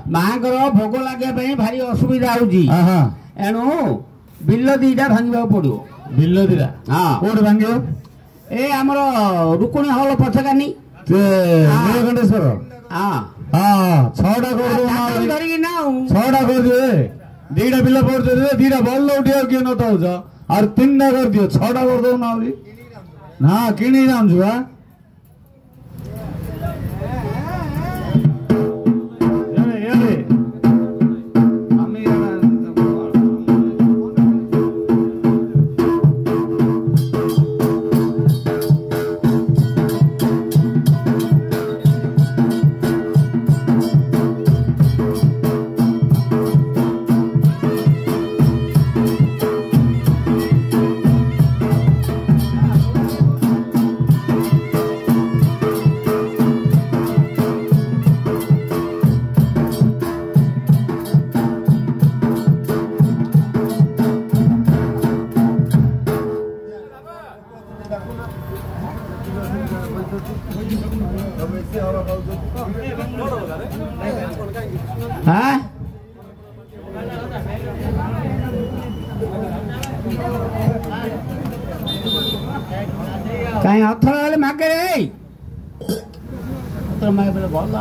माँ भोग लगे भारी असुविधा एणु बिल दीटा भांगा पड़ो बिल दीटा हाँ कौट भांग ए आमर रुकुणी हल पछकानी नीलकंठेश्वर हाँ हाँ छटा कर दिए दीटा बिल पड़े दीटा बल उठे किए न और तीन कर दियो छटा कर दो ना किणी नाम छुआ कहीं अथर मागे मागे भल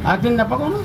आखिर न पकाउनु